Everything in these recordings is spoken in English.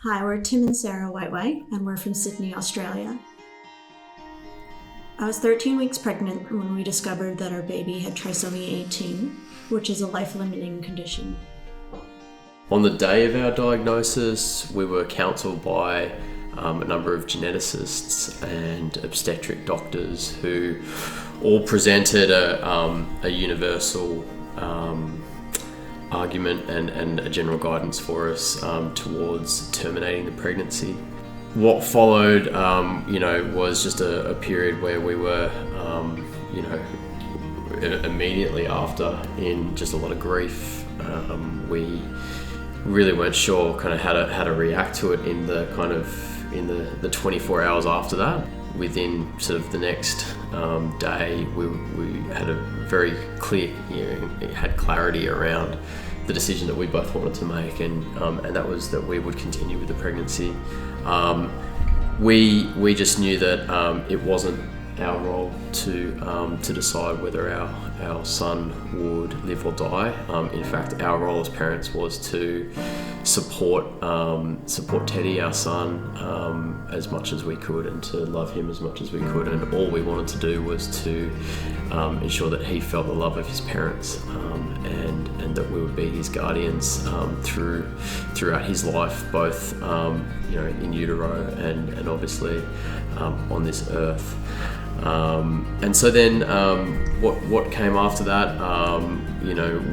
Hi, we're Tim and Sara Whiteway, and we're from Sydney, Australia. I was 13 weeks pregnant when we discovered that our baby had trisomy 18, which is a life-limiting condition. On the day of our diagnosis, we were counselled by a number of geneticists and obstetric doctors who all presented a universal argument and a general guidance for us towards terminating the pregnancy. What followed, was just a period where we were, immediately after in just a lot of grief. We really weren't sure kind of how to react to it in the 24 hours after that. Within sort of the next day, we had a very clear, had clarity around the decision that we both wanted to make, and that was that we would continue with the pregnancy. We just knew that it wasn't our role to decide whether our son would live or die. In fact, our role as parents was to support Teddy, our son, as much as we could, and to love him as much as we could. And all we wanted to do was to ensure that he felt the love of his parents, and that we would be his guardians throughout his life, both in utero and obviously on this earth. And so then what came after that,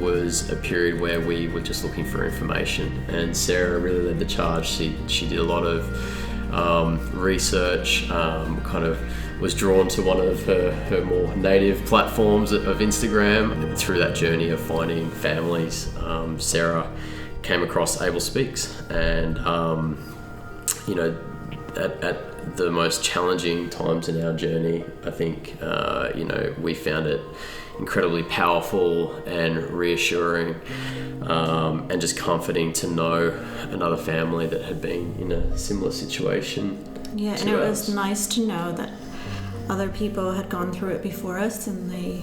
was a period where we were just looking for information, and Sarah really led the charge. She did a lot of research, kind of was drawn to one of her more native platforms of Instagram. And through that journey of finding families, Sarah came across Able Speaks, and at the most challenging times in our journey, I think, we found it incredibly powerful and reassuring, and just comforting to know another family that had been in a similar situation. Yeah, and it was nice to know that other people had gone through it before us, and they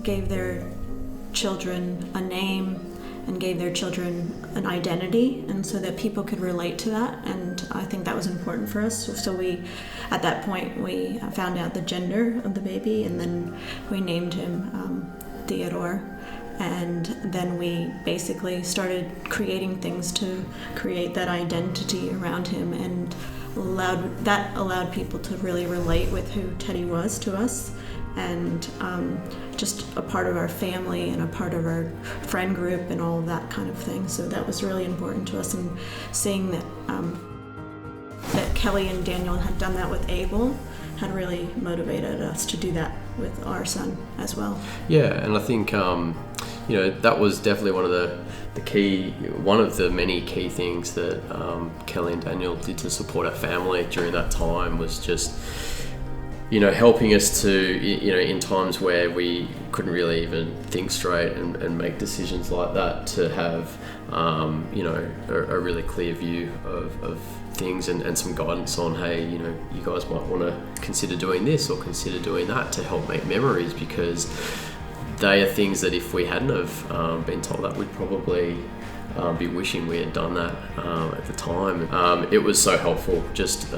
gave their children a name and gave their children an identity, and so that people could relate to that. And I think that was important for us. So at that point, we found out the gender of the baby, and then we named him Theodore. And then we basically started creating things to create that identity around him, and allowed people to really relate with who Teddy was to us, and just a part of our family and a part of our friend group and all of that kind of thing. So that was really important to us, and seeing that Kelly and Daniel had done that with Abel had really motivated us to do that with our son as well. Yeah, and I think that was definitely one of the many key things that Kelly and Daniel did to support our family during that time, was just helping us to, in times where we couldn't really even think straight and make decisions like that, to have, a really clear view of things and some guidance on, hey, you guys might want to consider doing this or consider doing that to help make memories, because they are things that if we hadn't have been told that, we'd probably be wishing we had done that at the time. It was so helpful, just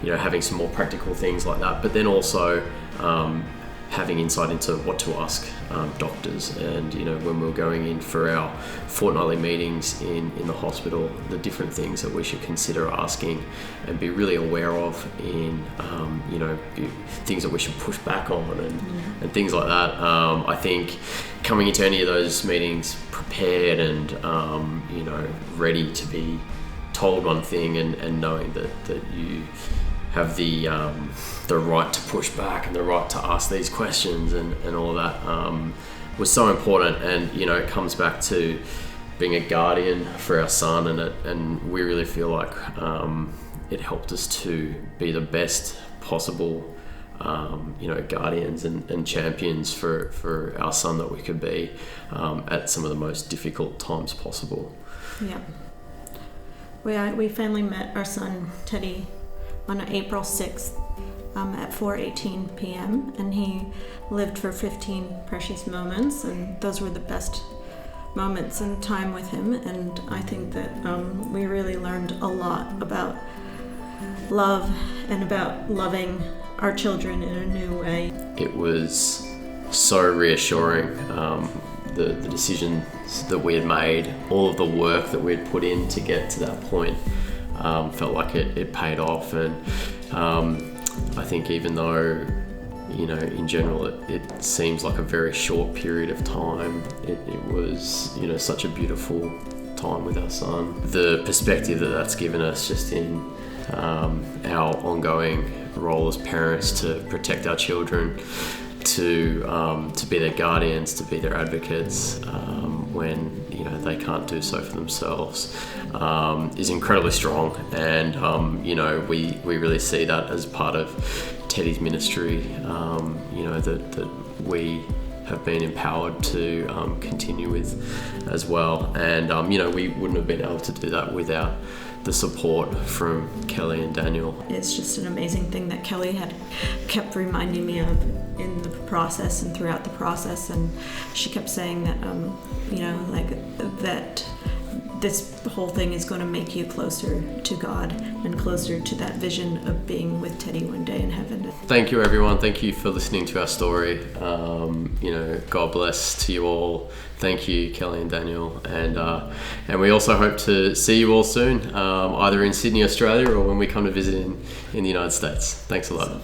having some more practical things like that, but then also having insight into what to ask doctors, and when we were going in for our fortnightly meetings in the hospital, the different things that we should consider asking and be really aware of in things that we should push back on and things like that. I think coming into any of those meetings prepared and ready to be told one thing, and knowing that you have the right to push back and the right to ask these questions and all of that was so important. And it comes back to being a guardian for our son, and we really feel like it helped us to be the best possible guardians and champions for our son that we could be at some of the most difficult times possible. Yeah. We finally met our son Teddy on April 6th at 4:18 p.m. and he lived for 15 precious moments, and those were the best moments and time with him. And I think that we really learned a lot about love and about loving our children in a new way. It was so reassuring, the decisions that we had made, all of the work that we had put in to get to that point, felt like it paid off. And I think even though, in general it seems like a very short period of time, it was, such a beautiful time with our son. The perspective that's given us just in our ongoing role as parents to protect our children, to be their guardians, to be their advocates when they can't do so for themselves, is incredibly strong. And we really see that as part of Teddy's ministry, that we have been empowered to continue with as well. And we wouldn't have been able to do that without the support from Kelly and Daniel. It's just an amazing thing that Kelly had kept reminding me of in the process and throughout the process, and she kept saying that that this whole thing is going to make you closer to God and closer to that vision of being with Teddy one day in heaven. Thank you, everyone. Thank you for listening to our story. God bless to you all. Thank you, Kelly and Daniel. And we also hope to see you all soon, either in Sydney, Australia, or when we come to visit in the United States. Thanks a lot.